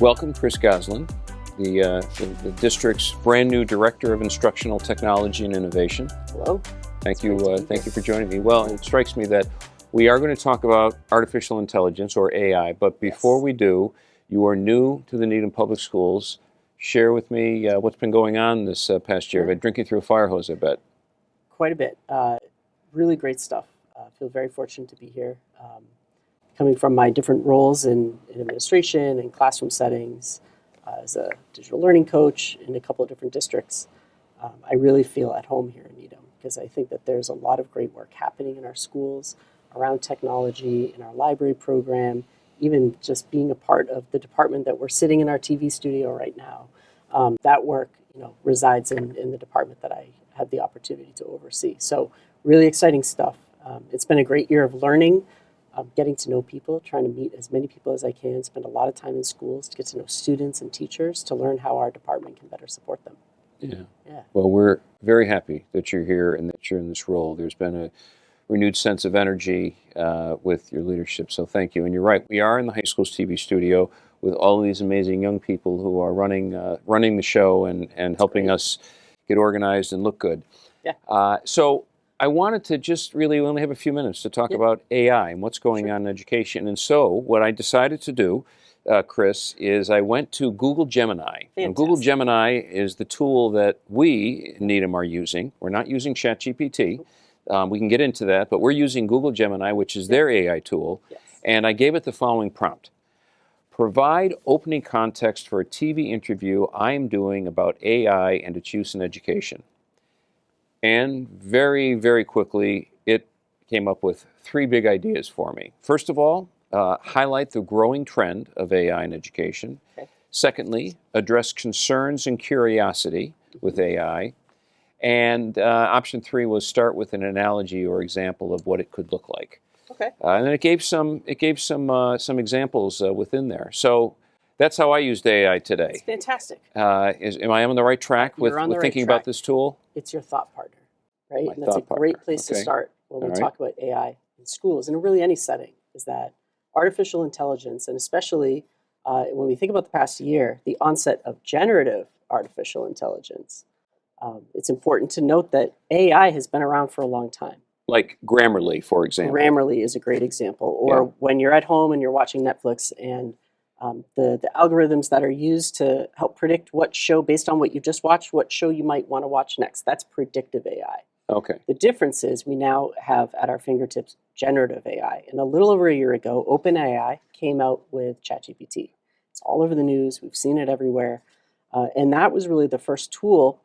Welcome, Chris Gosselin, the district's brand new Director of Instructional Technology and Innovation. Hello. Thank you for joining me. Well, it strikes me that we are going to talk about artificial intelligence, or AI, but before we do, you are new to the Needham Public Schools. Share with me what's been going on this past year. I've been drinking through a fire hose, I bet. Quite a bit. Really great stuff. I feel very fortunate to be here. Coming from my different roles in administration and classroom settings, as a digital learning coach in a couple of different districts, I really feel at home here in Needham because I think that there's a lot of great work happening in our schools around technology, in our library program, even just being a part of the department that we're sitting in our TV studio right now. That work, resides in the department that I have the opportunity to oversee. So really exciting stuff. It's been a great year of learning, getting to know people, trying to meet as many people as I can, spend a lot of time in schools to get to know students and teachers to learn how our department can better support them. Yeah. Well, we're very happy that you're here and that you're in this role. There's been a renewed sense of energy with your leadership, so thank you. And you're right, we are in the high school's TV studio with all of these amazing young people who are running the show and helping us get organized and look good. Yeah. So I wanted to just really only have a few minutes to talk about AI and what's going on in education. And so what I decided to do, Chris, is I went to Google Gemini. And Google Gemini is the tool that we in Needham are using. We're not using ChatGPT. We can get into that, but we're using Google Gemini, which is their AI tool. Yes. And I gave it the following prompt. Provide opening context for a TV interview I am doing about AI and its use in education. And very, very quickly, it came up with three big ideas for me. First of all, highlight the growing trend of AI in education. Okay. Secondly, address concerns and curiosity with AI. And option three was start with an analogy or example of what it could look like. Okay. And then it gave some examples within there. So that's how I used AI today. It's fantastic. Am I on the right track with thinking about this tool? It's your thought partner, right? My and that's a great place to start when we talk about AI in schools and really any setting, is that artificial intelligence, and especially when we think about the past year, the onset of generative artificial intelligence, it's important to note that AI has been around for a long time. Like Grammarly, for example. Grammarly is a great example. Or when you're at home and you're watching Netflix and the algorithms that are used to help predict what show, based on what you just watched, what show you might want to watch next. That's predictive AI. Okay. The difference is we now have at our fingertips generative AI. And a little over a year ago, OpenAI came out with ChatGPT. It's all over the news. We've seen it everywhere. And that was really the first tool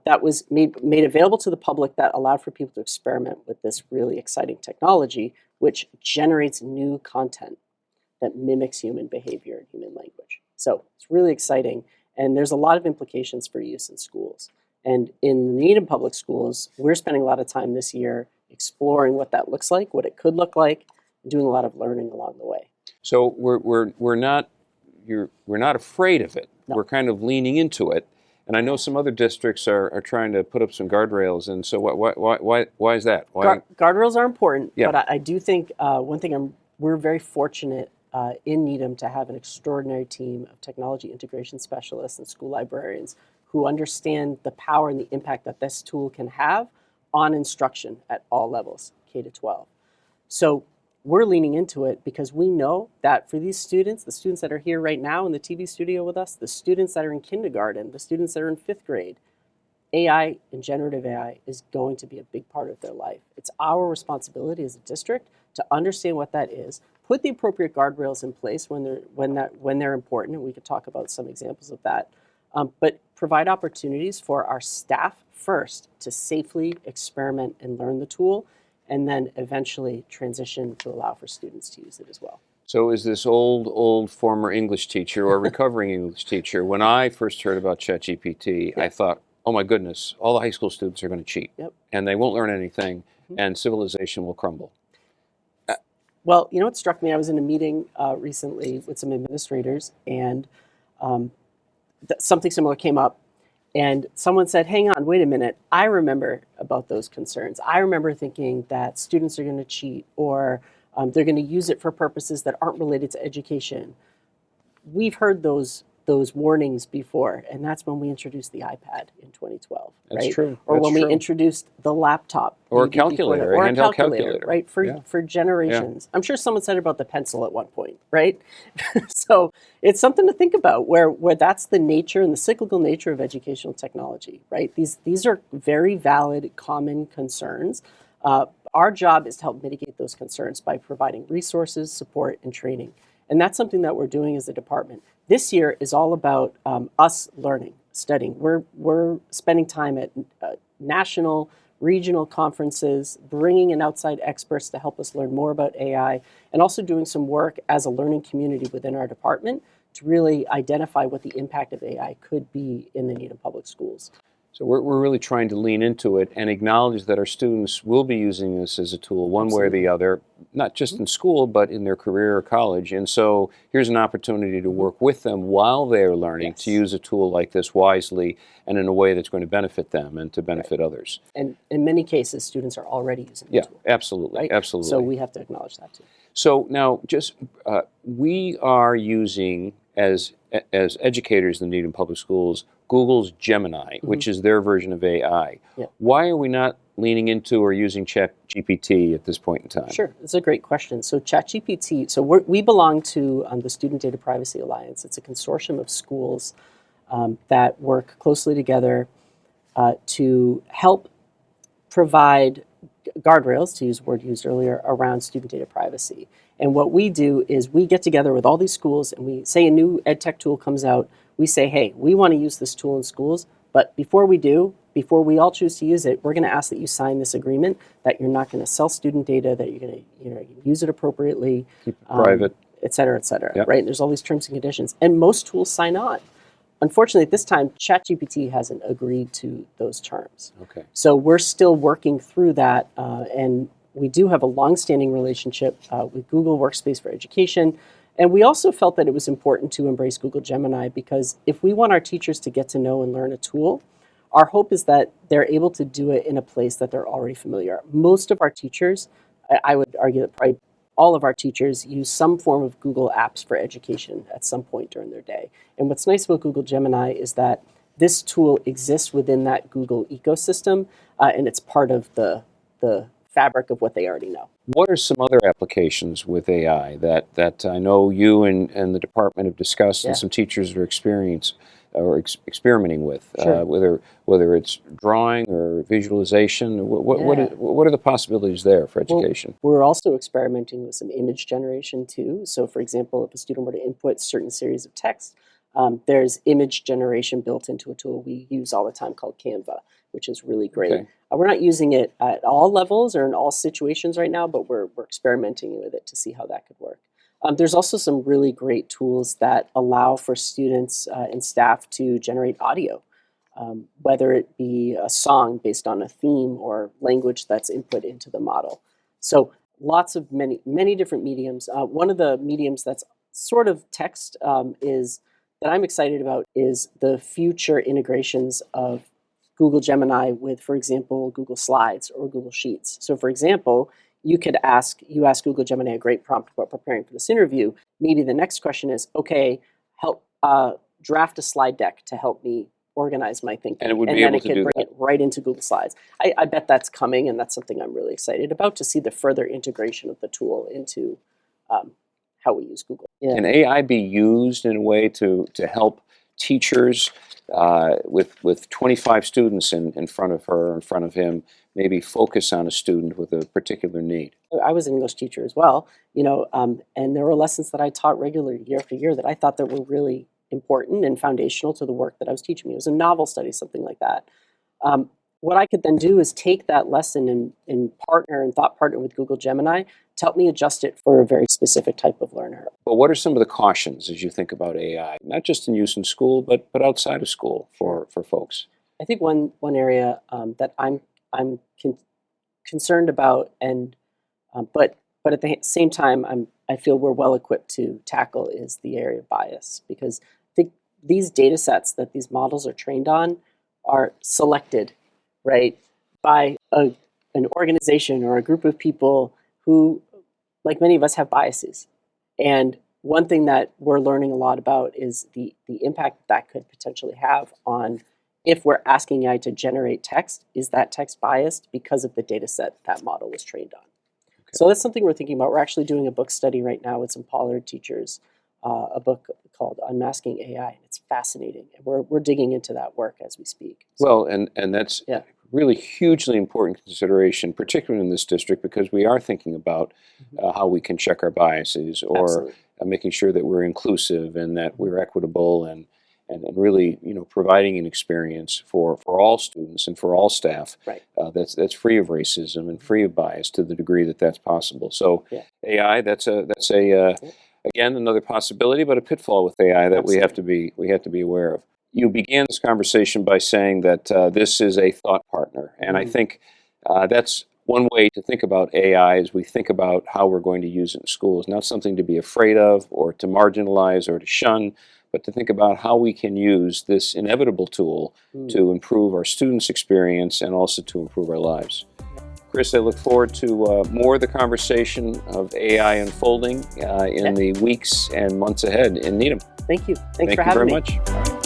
that was made available to the public that allowed for people to experiment with this really exciting technology, which generates new content that mimics human behavior and human language. So it's really exciting, and there's a lot of implications for use in schools. And in Needham Public Schools, we're spending a lot of time this year exploring what that looks like, what it could look like, and doing a lot of learning along the way. So we're not afraid of it. No. We're kind of leaning into it. And I know some other districts are trying to put up some guardrails. And so why is that? Guardrails are important, Yeah. but I do think one thing we're very fortunate in Needham to have an extraordinary team of technology integration specialists and school librarians who understand the power and the impact that this tool can have on instruction at all levels, K to 12. So we're leaning into it because we know that for these students, the students that are here right now in the TV studio with us, the students that are in kindergarten, the students that are in 5th grade, AI and generative AI is going to be a big part of their life. It's our responsibility as a district to understand what that is, put the appropriate guardrails in place when they're important, and we could talk about some examples of that, but provide opportunities for our staff first to safely experiment and learn the tool, and then eventually transition to allow for students to use it as well. So is this old former English teacher or recovering English teacher, when I first heard about ChatGPT, I thought, oh my goodness, all the high school students are going to cheat. Yep. And they won't learn anything, and civilization will crumble. Well, you know what struck me? I was in a meeting recently with some administrators, and something similar came up. And someone said, hang on, wait a minute. I remember about those concerns. I remember thinking that students are going to cheat, or they're going to use it for purposes that aren't related to education. we've heard those warnings before, and that's when we introduced the iPad in 2012, That's right? true. Or That's when true. we introduced the laptop, Or a maybe before calculator, that, a or a handheld calculator, calculator. right? Yeah. For generations. I'm sure someone said it about the pencil at one point, right? So it's something to think about, where that's the nature and the cyclical nature of educational technology, right? These are very valid, common concerns. Our job is to help mitigate those concerns by providing resources, support, and training. And that's something that we're doing as a department. This year is all about us learning, studying. We're spending time at national, regional conferences, bringing in outside experts to help us learn more about AI, and also doing some work as a learning community within our department to really identify what the impact of AI could be in the Needham Public Schools. So we're really trying to lean into it and acknowledge that our students will be using this as a tool one way or the other, not just in school, but in their career or college. And so here's an opportunity to work with them while they're learning to use a tool like this wisely and in a way that's going to benefit them and to benefit others. And in many cases, students are already using the Yeah, tool. absolutely, Right? absolutely. So we have to acknowledge that too. So now, just we are using as educators in the Needham Public Schools Google's Gemini, which is their version of AI. Yeah. Why are we not leaning into or using ChatGPT at this point in time? Sure, it's a great question. So ChatGPT, so we belong to the Student Data Privacy Alliance. It's a consortium of schools that work closely together to help provide guardrails, to use a word used earlier, around student data privacy. And what we do is we get together with all these schools and we say a new ed tech tool comes out. We say, hey, we want to use this tool in schools, but before we do, before we all choose to use it, we're going to ask that you sign this agreement that you're not going to sell student data, that you're going to use it appropriately, Keep it private, et cetera, Yep. right? And there's all these terms and conditions. And most tools sign on. Unfortunately, at this time, ChatGPT hasn't agreed to those terms. Okay. So we're still working through that, and we do have a long-standing relationship with Google Workspace for Education. And we also felt that it was important to embrace Google Gemini because if we want our teachers to get to know and learn a tool, our hope is that they're able to do it in a place that they're already familiar. Most of our teachers, I would argue that probably all of our teachers use some form of Google Apps for education at some point during their day. And what's nice about Google Gemini is that this tool exists within that Google ecosystem, and it's part of the fabric of what they already know. What are some other applications with AI that I know you and the department have discussed and some teachers are experimenting with, Sure. whether it's drawing or visualization? What are the possibilities there for education? Well, we're also experimenting with some image generation too. So for example, if a student were to input certain series of text, there's image generation built into a tool we use all the time called Canva, which is really great. Okay. We're not using it at all levels or in all situations right now, but we're experimenting with it to see how that could work. There's also some really great tools that allow for students and staff to generate audio, whether it be a song based on a theme or language that's input into the model. So lots of many different mediums. One of the mediums that's sort of text that I'm excited about is the future integrations of Google Gemini with, for example, Google Slides or Google Sheets. So for example, you ask Google Gemini a great prompt about preparing for this interview. Maybe the next question is, okay, help draft a slide deck to help me organize my thinking. And it would be able to do bring it right into Google Slides. I bet that's coming, and that's something I'm really excited about, to see the further integration of the tool into how we use Google. Yeah. Can AI be used in a way to help teachers with 25 students in front of her, in front of him, maybe focus on a student with a particular need? I was an English teacher as well, and there were lessons that I taught regularly year after year that I thought that were really important and foundational to the work that I was teaching. It was a novel study, something like that. What I could then do is take that lesson and thought partner with Google Gemini to help me adjust it for a very specific type of learner. But what are some of the cautions as you think about AI, not just in use in school, but outside of school for folks? I think one area that I'm concerned about, and but at the same time I feel we're well equipped to tackle, is the area of bias, because I think these data sets that these models are trained on are selected, right, by an organization or a group of people who, like many of us, have biases. And one thing that we're learning a lot about is the impact that could potentially have on, if we're asking AI to generate text, is that text biased because of the data set that model was trained on? Okay. So that's something we're thinking about. We're actually doing a book study right now with some Pollard teachers, a book called Unmasking AI. And it's fascinating. And we're digging into that work as we speak. So, well, and that's really hugely important consideration, particularly in this district, because we are thinking about how we can check our biases, or making sure that we're inclusive and that we're equitable, and really, providing an experience for all students and for all staff that's free of racism and free of bias to the degree that that's possible. So AI, that's again, another possibility, but a pitfall with AI that we have to be aware of. You began this conversation by saying that this is a thought partner, and I think that's one way to think about AI as we think about how we're going to use it in schools. Not something to be afraid of or to marginalize or to shun, but to think about how we can use this inevitable tool to improve our students' experience and also to improve our lives. Chris, I look forward to more of the conversation of AI unfolding in the weeks and months ahead in Needham. Thank you. Thanks for having me. Thank you very much.